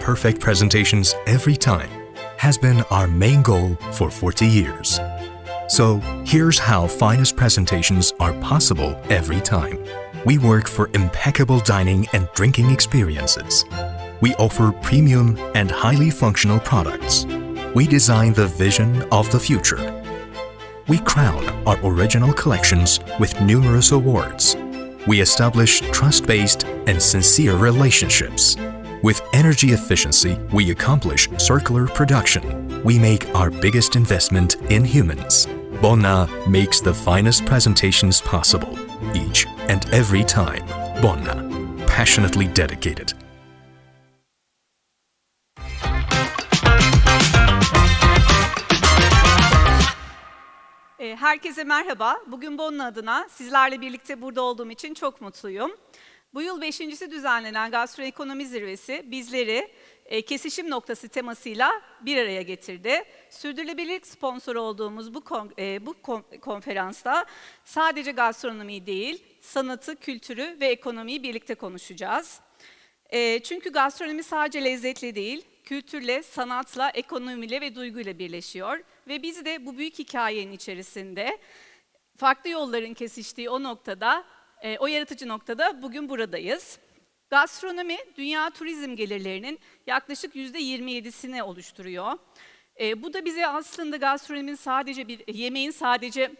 perfect presentations every time has been our main goal for 40 years. So here's how finest presentations are possible every time. We work for impeccable dining and drinking experiences. We offer premium and highly functional products. We design the vision of the future. We crown our original collections with numerous awards. We establish trust-based and sincere relationships. With energy efficiency, we accomplish circular production. We make our biggest investment in humans. Bonna makes the finest presentations possible, each and every time. Bonna, passionately dedicated. Herkese merhaba. Bugün Bonna adına sizlerle birlikte burada olduğum için çok mutluyum. Bu yıl 5.'si düzenlenen gastroekonomi zirvesi bizleri kesişim noktası temasıyla bir araya getirdi. Sürdürülebilirlik sponsoru olduğumuz bu konferansta sadece gastronomiyi değil, sanatı, kültürü ve ekonomiyi birlikte konuşacağız. Çünkü gastronomi sadece lezzetle değil, kültürle, sanatla, ekonomiyle ve duyguyla birleşiyor. Ve biz de bu büyük hikayenin içerisinde farklı yolların kesiştiği o noktada, o yaratıcı noktada bugün buradayız. Gastronomi, dünya turizm gelirlerinin yaklaşık %27'sini oluşturuyor. Bu da bize aslında gastronominin yemeğin sadece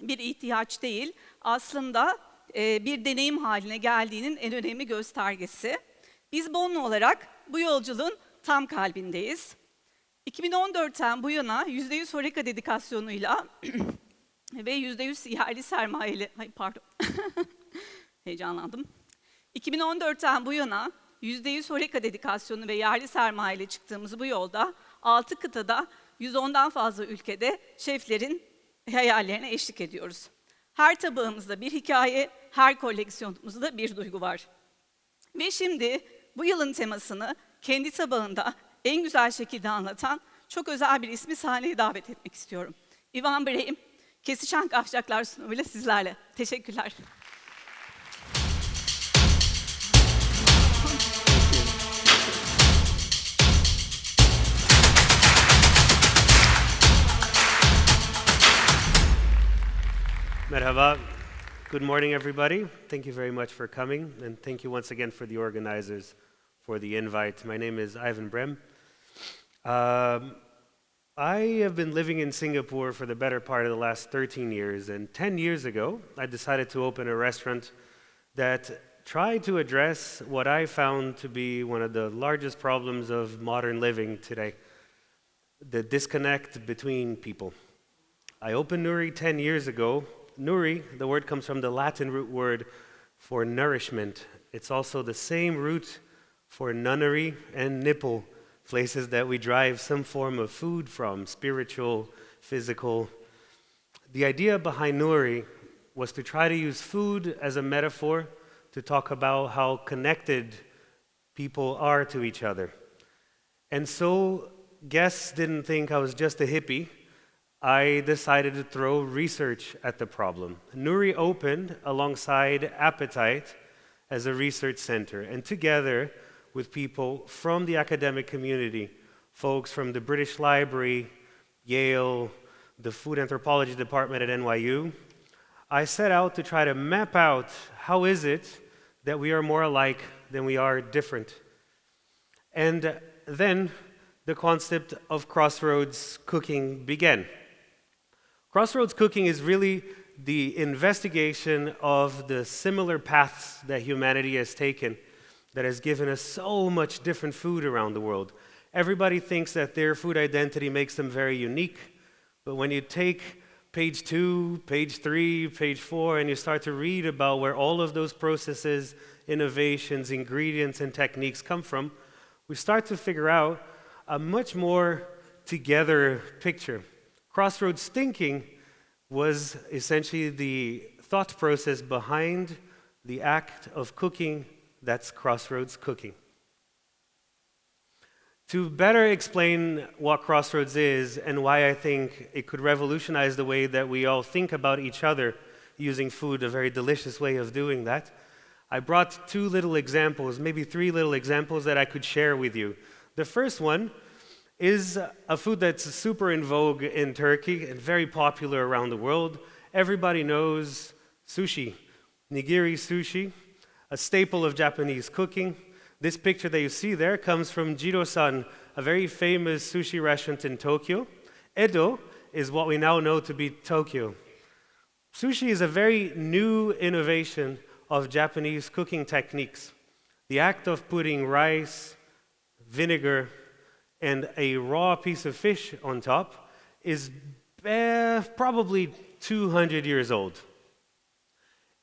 bir ihtiyaç değil, aslında bir deneyim haline geldiğinin en önemli göstergesi. Biz Bonna olarak bu yolculuğun tam kalbindeyiz. 2014'ten bu yana %100 HoReCa dedikasyonuyla ve %100 yerli sermayeli, heyecanlandım. 2014'ten bu yana %100 HoReCa dedikasyonu ve yerli sermayeyle çıktığımız bu yolda 6 kıtada 110'dan fazla ülkede şeflerin hayallerine eşlik ediyoruz. Her tabağımızda bir hikaye, her koleksiyonumuzda bir duygu var. Ve şimdi bu yılın temasını kendi tabağında en güzel şekilde anlatan çok özel bir ismi sahneye davet etmek istiyorum. BREHM, Kesişen Kavşaklar sunumuyla sizlerle. Teşekkürler. Merhaba. Good morning, everybody. Thank you very much for coming, and thank you once again for the organizers for the invite. My name is BREHM. I have been living in Singapore for the better part of the last 13 years, and 10 years ago, I decided to open a restaurant that tried to address what I found to be one of the largest problems of modern living today, the disconnect between people. I opened Nuri 10 years ago. Nuri, the word comes from the Latin root word for nourishment. It's also the same root for nunnery and nipple, places that we derive some form of food from, spiritual, physical. The idea behind Nuri was to try to use food as a metaphor to talk about how connected people are to each other. And so guests didn't think I was just a hippie. I decided to throw research at the problem. Nuri opened alongside Appetite as a research center, and together with people from the academic community, folks from the British Library, Yale, the Food Anthropology Department at NYU, I set out to try to map out how is it that we are more alike than we are different. And then the concept of crossroads cooking began. Crossroads cooking is really the investigation of the similar paths that humanity has taken that has given us so much different food around the world. Everybody thinks that their food identity makes them very unique, but when you take page 2, page 3, page 4, and you start to read about where all of those processes, innovations, ingredients, and techniques come from, we start to figure out a much more together picture. Crossroads thinking was essentially the thought process behind the act of cooking. That's crossroads cooking. To better explain what Crossroads is and why I think it could revolutionize the way that we all think about each other using food, a very delicious way of doing that, I brought two little examples, maybe three little examples that I could share with you. The first one is a food that's super in vogue in Turkey and very popular around the world. Everybody knows sushi, nigiri sushi, a staple of Japanese cooking. This picture that you see there comes from Jiro-san, a very famous sushi restaurant in Tokyo. Edo is what we now know to be Tokyo. Sushi is a very new innovation of Japanese cooking techniques. The act of putting rice, vinegar, and a raw piece of fish on top is probably 200 years old.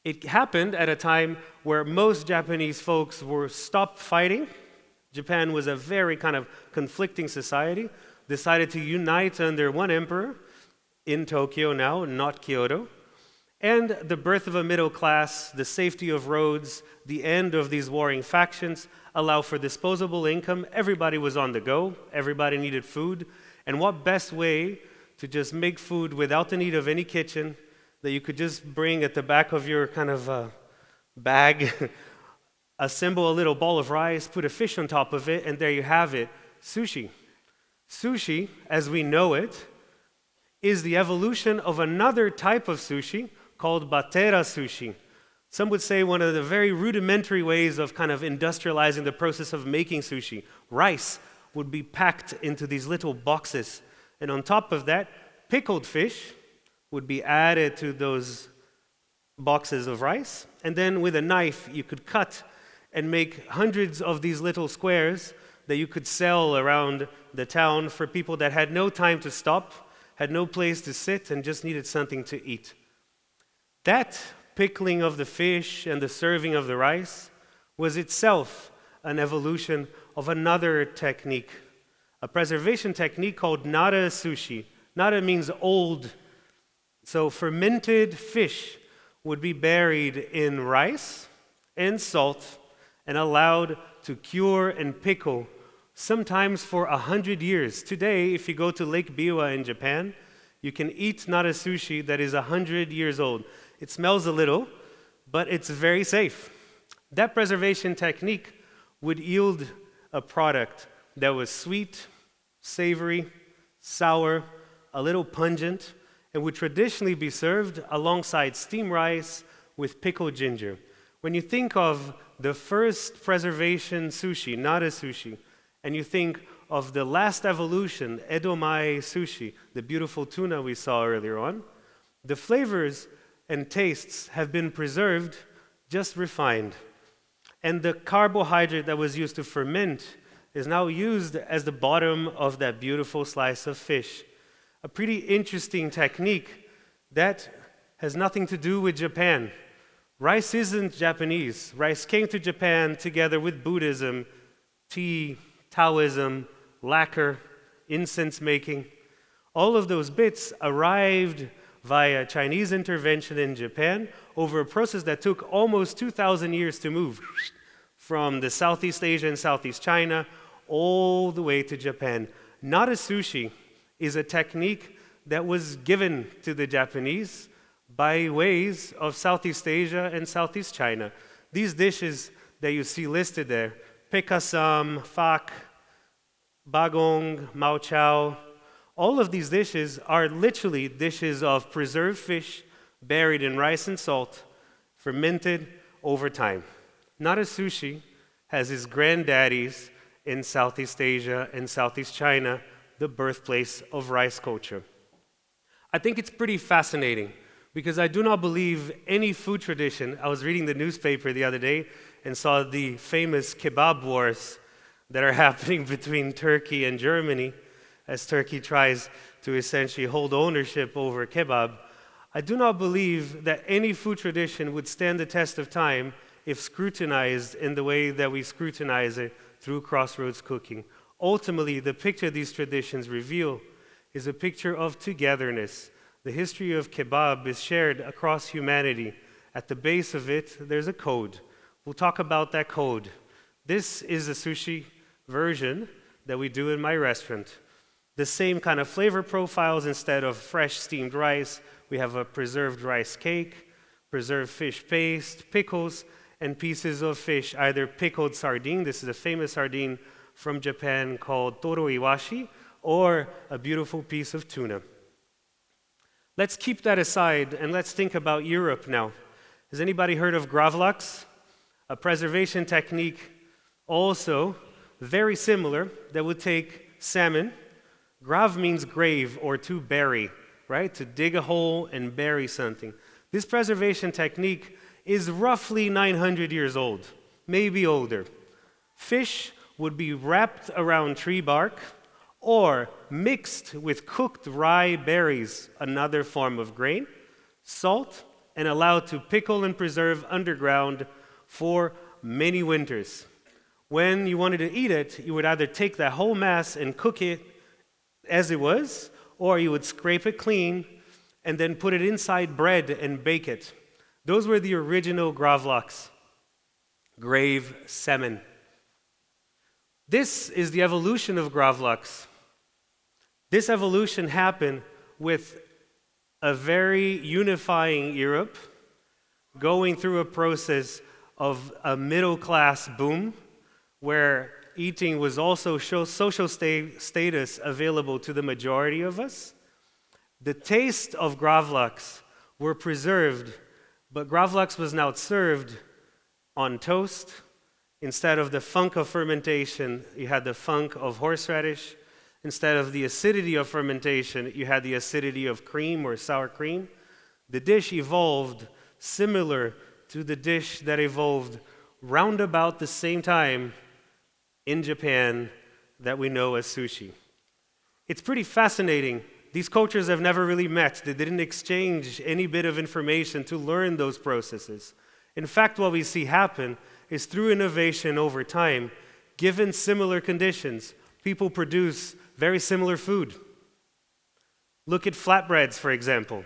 It happened at a time where most Japanese folks were stopped fighting. Japan was a very kind of conflicting society, decided to unite under one emperor in Tokyo now, not Kyoto. And the birth of a middle class, the safety of roads, the end of these warring factions allow for disposable income. Everybody was on the go. Everybody needed food. And what best way to just make food without the need of any kitchen that you could just bring at the back of your kind of bag, assemble a little ball of rice, put a fish on top of it, and there you have it, sushi. Sushi, as we know it, is the evolution of another type of sushi called batera sushi. Some would say one of the very rudimentary ways of kind of industrializing the process of making sushi. Rice would be packed into these little boxes, and on top of that, pickled fish would be added to those boxes of rice, and then with a knife you could cut and make hundreds of these little squares that you could sell around the town for people that had no time to stop, had no place to sit, and just needed something to eat. That pickling of the fish and the serving of the rice was itself an evolution of another technique, a preservation technique called nara sushi. Nara means old. So fermented fish would be buried in rice and salt and allowed to cure and pickle, sometimes for 100 years. Today, if you go to Lake Biwa in Japan, you can eat nara sushi that is 100 years old. It smells a little, but it's very safe. That preservation technique would yield a product that was sweet, savory, sour, a little pungent, and would traditionally be served alongside steamed rice with pickled ginger. When you think of the first preservation sushi, nara sushi, and you think of the last evolution, edomai sushi, the beautiful tuna we saw earlier on, the flavors and tastes have been preserved, just refined. And the carbohydrate that was used to ferment is now used as the bottom of that beautiful slice of fish. A pretty interesting technique that has nothing to do with Japan. Rice isn't Japanese. Rice came to Japan together with Buddhism, tea, Taoism, lacquer, incense making. All of those bits arrived via Chinese intervention in Japan over a process that took almost 2,000 years to move from the Southeast Asia and Southeast China all the way to Japan. Nara sushi is a technique that was given to the Japanese by ways of Southeast Asia and Southeast China. These dishes that you see listed there, pekasam, fak, bagong, mao chao, all of these dishes are literally dishes of preserved fish buried in rice and salt, fermented over time. Nara sushi has its granddaddies in Southeast Asia and Southeast China, the birthplace of rice culture. I think it's pretty fascinating because I do not believe any food tradition. I was reading the newspaper the other day and saw the famous kebab wars that are happening between Turkey and Germany as Turkey tries to essentially hold ownership over kebab. I do not believe that any food tradition would stand the test of time if scrutinized in the way that we scrutinize it through Crossroads Cooking. Ultimately, the picture these traditions reveal is a picture of togetherness. The history of kebab is shared across humanity. At the base of it, there's a code. We'll talk about that code. This is the sushi version that we do in my restaurant. The same kind of flavor profiles. Instead of fresh steamed rice, we have a preserved rice cake, preserved fish paste, pickles, and pieces of fish, either pickled sardine, this is a famous sardine from Japan called toroiwashi, or a beautiful piece of tuna. Let's keep that aside and let's think about Europe now. Has anybody heard of gravlax? A preservation technique also very similar that would take salmon. Grav means grave or to bury, right? To dig a hole and bury something. This preservation technique is roughly 900 years old, maybe older. Fish would be wrapped around tree bark or mixed with cooked rye berries, another form of grain, salt, and allowed to pickle and preserve underground for many winters. When you wanted to eat it, you would either take that whole mass and cook it as it was, or you would scrape it clean and then put it inside bread and bake it. Those were the original gravlax, grave salmon. This is the evolution of gravlax. This evolution happened with a very unifying Europe, going through a process of a middle-class boom, where eating was also social status available to the majority of us. The taste of gravlax were preserved, but gravlax was now served on toast. Instead of the funk of fermentation, you had the funk of horseradish. Instead of the acidity of fermentation, you had the acidity of cream or sour cream. The dish evolved similar to the dish that evolved round about the same time in Japan that we know as sushi. It's pretty fascinating. These cultures have never really met. They didn't exchange any bit of information to learn those processes. In fact, what we see happen is through innovation over time, given similar conditions, people produce very similar food. Look at flatbreads, for example.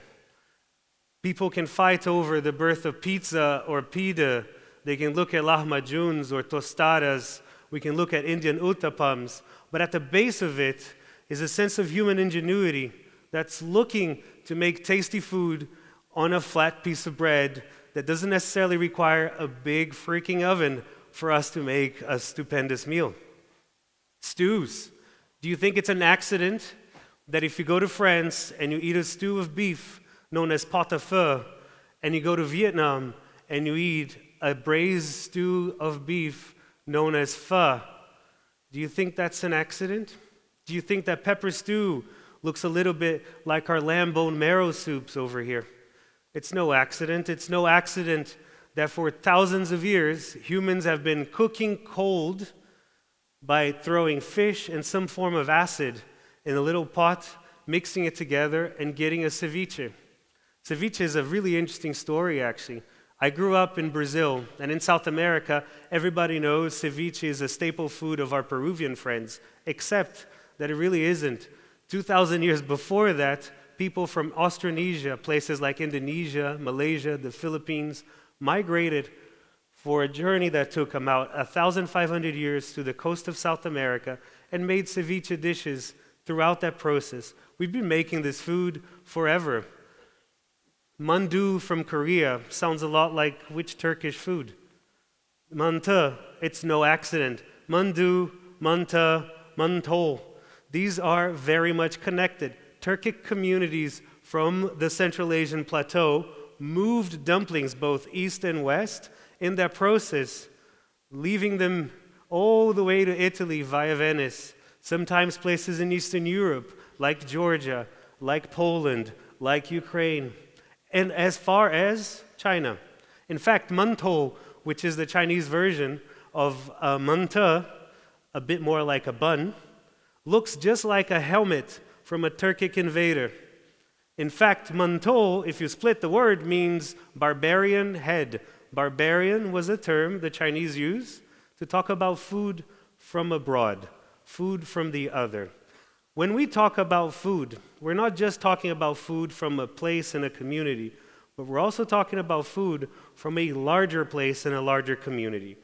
People can fight over the birth of pizza or pita. They can look at lahmajuns or tostadas. We can look at Indian uttapams. But at the base of it is a sense of human ingenuity that's looking to make tasty food on a flat piece of bread that doesn't necessarily require a big freaking oven for us to make a stupendous meal. Stews. Do you think it's an accident that if you go to France and you eat a stew of beef known as pot au feu, and you go to Vietnam and you eat a braised stew of beef known as pho, do you think that's an accident? Do you think that pepper stew looks a little bit like our lamb bone marrow soups over here? It's no accident. It's no accident that for thousands of years, humans have been cooking cold by throwing fish and some form of acid in a little pot, mixing it together, and getting a ceviche. Ceviche is a really interesting story, actually. I grew up in Brazil, and in South America, everybody knows ceviche is a staple food of our Peruvian friends, except that it really isn't. 2,000 years before that, people from Austronesia, places like Indonesia, Malaysia, the Philippines, migrated for a journey that took about 1,500 years to the coast of South America and made ceviche dishes throughout that process. We've been making this food forever. Mandu from Korea sounds a lot like which Turkish food? Mantı, it's no accident. Mandu, manta, mantol. These are very much connected. Turkic communities from the Central Asian plateau moved dumplings both east and west in that process, leaving them all the way to Italy via Venice, sometimes places in Eastern Europe, like Georgia, like Poland, like Ukraine, and as far as China. In fact, mantol, which is the Chinese version of mantı, a bit more like a bun, looks just like a helmet from a Turkic invader. In fact, mantol, if you split the word, means barbarian head. Barbarian was a term the Chinese used to talk about food from abroad, food from the other. When we talk about food, we're not just talking about food from a place in a community, but we're also talking about food from a larger place in a larger community.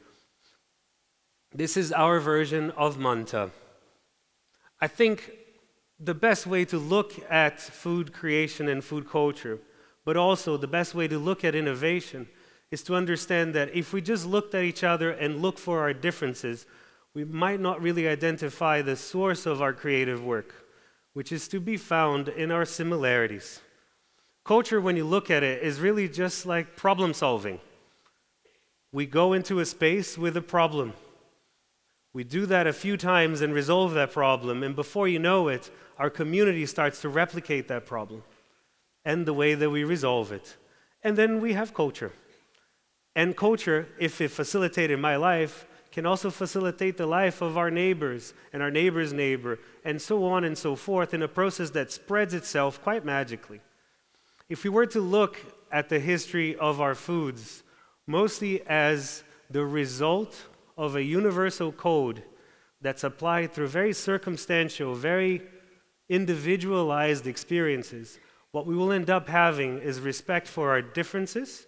This is our version of mantı. I think the best way to look at food creation and food culture, but also the best way to look at innovation, is to understand that if we just looked at each other and look for our differences, we might not really identify the source of our creative work, which is to be found in our similarities. Culture, when you look at it, is really just like problem solving. We go into a space with a problem. We do that a few times and resolve that problem, and before you know it, our community starts to replicate that problem and the way that we resolve it. And then we have culture. And culture, if it facilitated my life, can also facilitate the life of our neighbors and our neighbor's neighbor, and so on and so forth, in a process that spreads itself quite magically. If we were to look at the history of our foods, mostly as the result of a universal code that's applied through very circumstantial, very individualized experiences, what we will end up having is respect for our differences,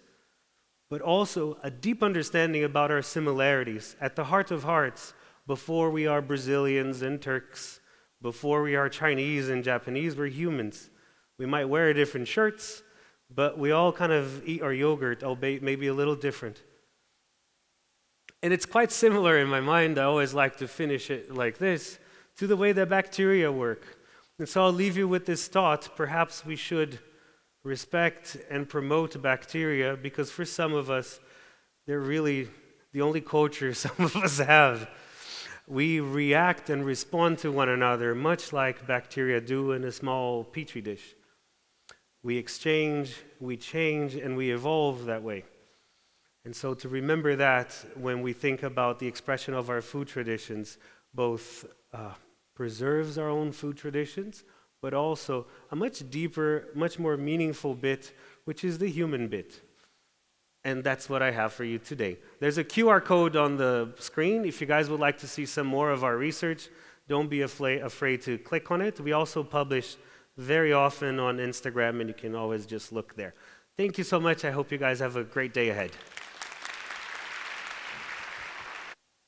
but also a deep understanding about our similarities. At the heart of hearts, before we are Brazilians and Turks, before we are Chinese and Japanese, we're humans. We might wear different shirts, but we all kind of eat our yogurt, albeit maybe a little different. And it's quite similar in my mind, I always like to finish it like this, to the way that bacteria work. And so I'll leave you with this thought: perhaps we should respect and promote bacteria, because for some of us, they're really the only culture some of us have. We react and respond to one another much like bacteria do in a small petri dish. We exchange, we change, and we evolve that way. And so to remember that when we think about the expression of our food traditions, both preserves our own food traditions, but also a much deeper, much more meaningful bit, which is the human bit. And that's what I have for you today. There's a QR code on the screen. If you guys would like to see some more of our research, don't be afraid to click on it. We also publish very often on Instagram, and you can always just look there. Thank you so much. I hope you guys have a great day ahead.